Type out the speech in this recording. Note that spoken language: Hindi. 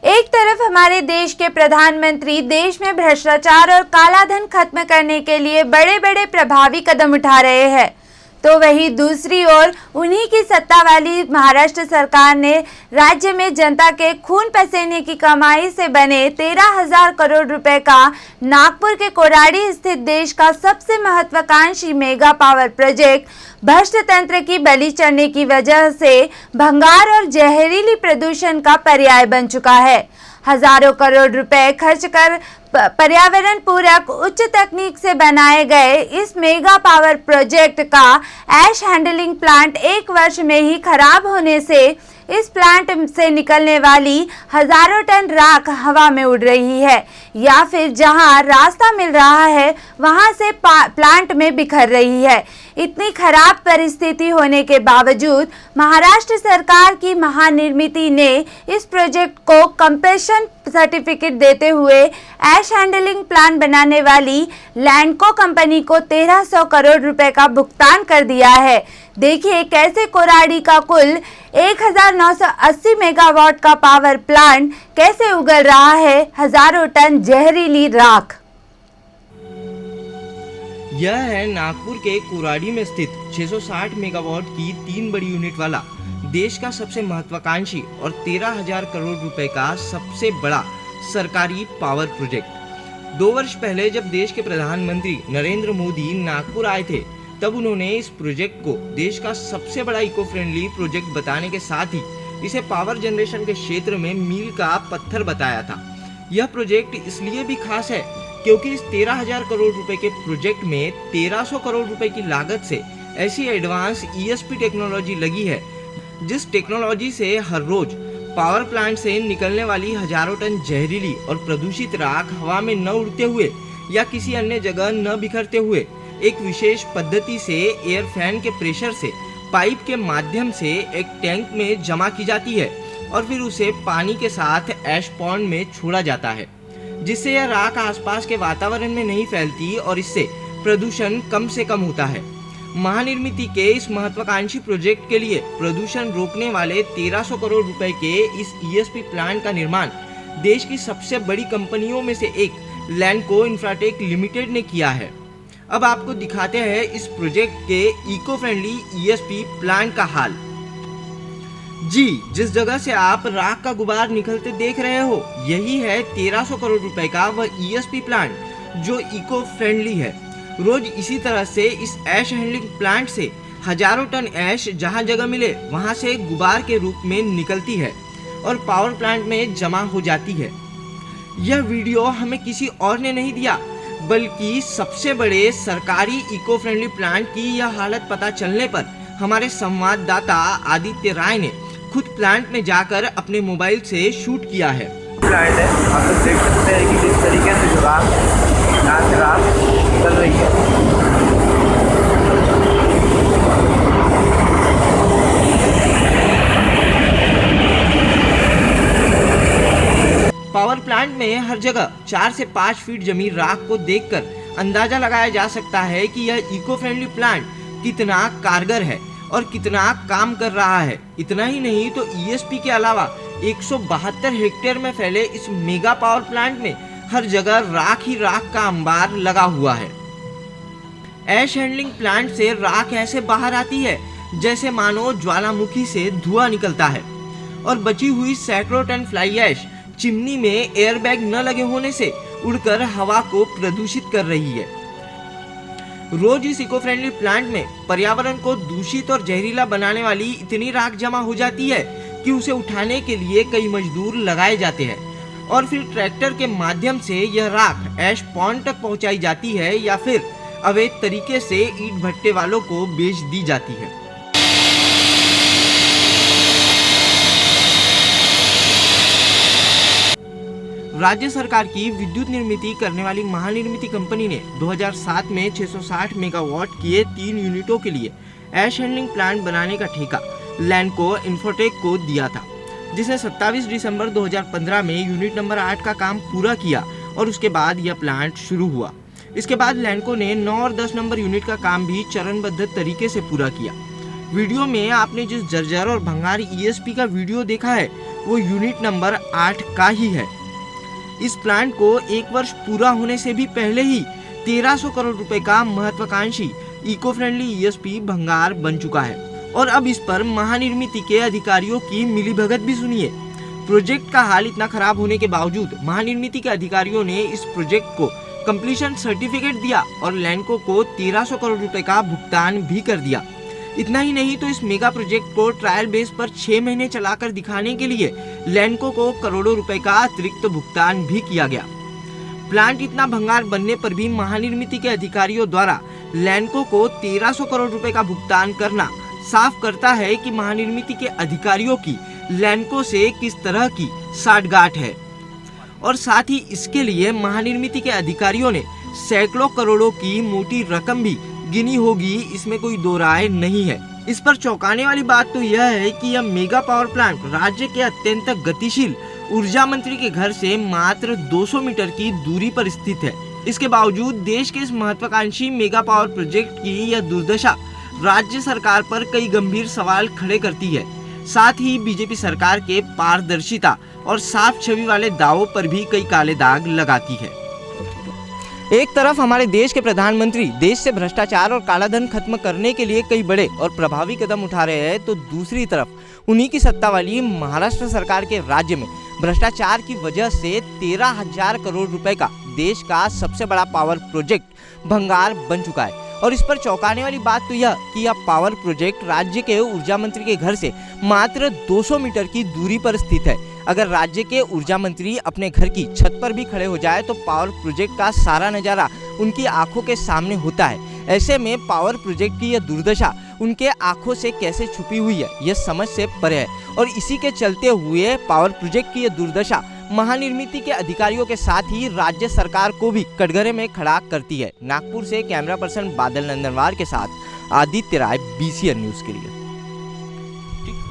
एक तरफ हमारे देश के प्रधानमंत्री देश में भ्रष्टाचार और काला धन खत्म करने के लिए बड़े बड़े प्रभावी कदम उठा रहे हैं, तो वहीं दूसरी ओर उन्हीं की सत्ता वाली महाराष्ट्र सरकार ने राज्य में जनता के खून पसीने की कमाई से बने 13,000 करोड़ रुपए का नागपुर के कोराडी स्थित देश का सबसे महत्वाकांक्षी मेगा पावर प्रोजेक्ट भ्रष्ट तंत्र की बलि चढ़ने की वजह से भंगार और जहरीली प्रदूषण का पर्याय बन चुका है। हजारों करोड़ रुपए खर्च कर पर्यावरण पूरक उच्च तकनीक से बनाए गए इस मेगा पावर प्रोजेक्ट का ऐश हैंडलिंग प्लांट 1 वर्ष में ही खराब होने से इस प्लांट से निकलने वाली हजारों टन राख हवा में उड़ रही है या फिर जहां रास्ता मिल रहा है वहां से प्लांट में बिखर रही है। इतनी खराब परिस्थिति होने के बावजूद महाराष्ट्र सरकार की महानिर्मिति ने इस प्रोजेक्ट को कंप्रेशन सर्टिफिकेट देते हुए ऐश हैंडलिंग प्लांट बनाने वाली लैंडको कंपनी को 1300 करोड़ रुपए का भुगतान कर दिया है। देखिए कैसे कोराडी का कुल 1980 मेगावाट का पावर प्लांट कैसे उगल रहा है हजारों टन जहरीली राख। यह है नागपुर के कोराडी में स्थित 660 मेगावाट की 3 बड़ी यूनिट वाला देश का सबसे महत्वाकांक्षी और 13,000 करोड़ रुपए का सबसे बड़ा सरकारी पावर प्रोजेक्ट। 2 वर्ष पहले जब देश के प्रधानमंत्री नरेंद्र मोदी नागपुर आए थे, तब उन्होंने इस प्रोजेक्ट को देश का सबसे बड़ा इको फ्रेंडली प्रोजेक्ट बताने के साथ ही इसे पावर जनरेशन के क्षेत्र में मील का पत्थर बताया था। यह प्रोजेक्ट इसलिए भी खास है क्योंकि इस 13,000 करोड़ रुपए के प्रोजेक्ट में 1,300 करोड़ रुपए की लागत से ऐसी एडवांस ESP टेक्नोलॉजी लगी है जिस टेक्नोलॉजी से हर रोज पावर प्लांट से निकलने वाली हजारों टन जहरीली और प्रदूषित राख हवा में न उड़ते हुए या किसी अन्य जगह न बिखरते हुए एक विशेष पद्धति से एयर फैन के प्रेशर से पाइप के माध्यम से एक टैंक में जमा की जाती है और फिर उसे पानी के साथ ऐश पॉन्ड में छोड़ा जाता है, जिससे यह राख आसपास के वातावरण में नहीं फैलती और इससे प्रदूषण कम से कम होता है। महानिर्मिति के इस महत्वाकांक्षी प्रोजेक्ट के लिए प्रदूषण रोकने वाले 1,300 करोड़ रुपए के इस ESP प्लांट का निर्माण देश की सबसे बड़ी कंपनियों में से एक लैंडको इंफ्राटेक लिमिटेड ने किया है। अब आपको दिखाते हैं इस प्रोजेक्ट के इको फ्रेंडली ESP प्लांट का हाल। जी, जिस जगह से आप राख का गुबार निकलते देख रहे हो, यही है 1,300 करोड़ रुपए का वह ESP प्लांट जो इको फ्रेंडली है। रोज इसी तरह से इस ऐश हैंडलिंग प्लांट से हजारों टन ऐश जहां जगह मिले वहां से गुबार के रूप में निकलती है और पावर प्लांट में जमा हो जाती है। यह वीडियो हमें किसी और ने नहीं दिया, बल्कि सबसे बड़े सरकारी इको फ्रेंडली प्लांट की यह हालत पता चलने पर हमारे संवाददाता आदित्य राय ने खुद प्लांट में जाकर अपने मोबाइल से शूट किया है। प्लांट है, आप लोग देख सकते हैं कि किस तरीके से जो राख यहाँ से राख निकल रही है। पावर प्लांट में हर जगह 4 से 5 फीट जमी राख को देखकर अंदाजा लगाया जा सकता है कि यह इको फ्रेंडली प्लांट कितना कारगर है और कितना काम कर रहा है। इतना ही नहीं तो ESP के अलावा 172 हेक्टेयर में फैले इस मेगा पावर प्लांट में हर जगह राख ही राख का अंबार लगा हुआ है। ऐश हैंडलिंग प्लांट से राख ऐसे बाहर आती है जैसे मानो ज्वालामुखी से धुआं निकलता है और बची हुई सैकड़ों टन फ्लाई ऐश चिमनी में एयरबैग न लगे होने से उड़कर हवा को प्रदूषित कर रही है। रोज इस इको फ्रेंडली प्लांट में पर्यावरण को दूषित और जहरीला बनाने वाली इतनी राख जमा हो जाती है कि उसे उठाने के लिए कई मजदूर लगाए जाते हैं और फिर ट्रैक्टर के माध्यम से यह राख ऐश पॉन्ड तक पहुंचाई जाती है या फिर अवैध तरीके से ईंट भट्टे वालों को बेच दी जाती है। राज्य सरकार की विद्युत निर्मित करने वाली महानिर्मिति कंपनी ने 2007 में 660 मेगावाट की 3 यूनिटों के लिए ऐश हैंडलिंग प्लांट बनाने का ठेका लैंडको इंफ्राटेक को दिया था, जिसने 27 दिसंबर 2015 में यूनिट नंबर 8 का काम पूरा किया और उसके बाद यह प्लांट शुरू हुआ। इसके बाद लैंडको ने 9 और 10 नंबर यूनिट का काम भी चरणबद्ध तरीके से पूरा किया। वीडियो में आपने जिस जर्जर और भंगार ESP का वीडियो देखा है वो यूनिट नंबर 8 का ही है। इस प्लांट को 1 वर्ष पूरा होने से भी पहले ही 1300 करोड़ रुपए का महत्वाकांक्षी इको फ्रेंडली ESP भंगार बन चुका है। और अब इस पर महानिर्मिती के अधिकारियों की मिलीभगत भी सुनिए। प्रोजेक्ट का हाल इतना खराब होने के बावजूद महानिर्मिती के अधिकारियों ने इस प्रोजेक्ट को कंप्लीशन सर्टिफिकेट दिया और लैंडको को 1300 करोड़ रुपए का भुगतान भी कर दिया। इतना ही नहीं तो इस मेगा प्रोजेक्ट को ट्रायल बेस पर 6 महीने चलाकर दिखाने के लिए लैंडको को करोड़ों रुपए का अतिरिक्त भुगतान भी किया गया। प्लांट इतना भंगार बनने पर भी महानिर्मिती के अधिकारियों द्वारा लैंडको को 1300 करोड़ रुपए का भुगतान करना साफ करता है कि महानिर्मिती के अधिकारियों की लैंडको से किस तरह की साठगांठ है। और साथ ही इसके लिए महानिर्मिती के अधिकारियों ने सैकड़ों करोड़ों की मोटी रकम भी गिनी होगी, इसमें कोई दो राय नहीं है। इस पर चौंकाने वाली बात तो यह है कि यह मेगा पावर प्लांट राज्य के अत्यंत गतिशील ऊर्जा मंत्री के घर से मात्र 200 मीटर की दूरी पर स्थित है। इसके बावजूद देश के इस महत्वाकांक्षी मेगा पावर प्रोजेक्ट की यह दुर्दशा राज्य सरकार पर कई गंभीर सवाल खड़े करती है। साथ ही बीजेपी सरकार के पारदर्शिता और साफ छवि वाले दावों पर भी कई काले दाग लगाती है। एक तरफ हमारे देश के प्रधानमंत्री देश से भ्रष्टाचार और कालाधन खत्म करने के लिए कई बड़े और प्रभावी कदम उठा रहे हैं, तो दूसरी तरफ उन्हीं की सत्ता वाली महाराष्ट्र सरकार के राज्य में भ्रष्टाचार की वजह से 13,000 करोड़ रुपए का देश का सबसे बड़ा पावर प्रोजेक्ट भंगार बन चुका है। और इस पर चौंकाने वाली बात तो यह कि यह पावर प्रोजेक्ट राज्य के ऊर्जा मंत्री के घर से मात्र 200 मीटर की दूरी पर स्थित है। अगर राज्य के ऊर्जा मंत्री अपने घर की छत पर भी खड़े हो जाए तो पावर प्रोजेक्ट का सारा नज़ारा उनकी आंखों के सामने होता है। ऐसे में पावर प्रोजेक्ट की यह दुर्दशा उनके आंखों से कैसे छुपी हुई है, यह समझ से परे है। और इसी के चलते हुए पावर प्रोजेक्ट की यह दुर्दशा महानिर्मिती के अधिकारियों के साथ ही राज्य सरकार को भी कटघरे में खड़ा करती है। नागपुर से कैमरा पर्सन बादल नंदनवार के साथ आदित्य राय, BCN न्यूज़ के लिए।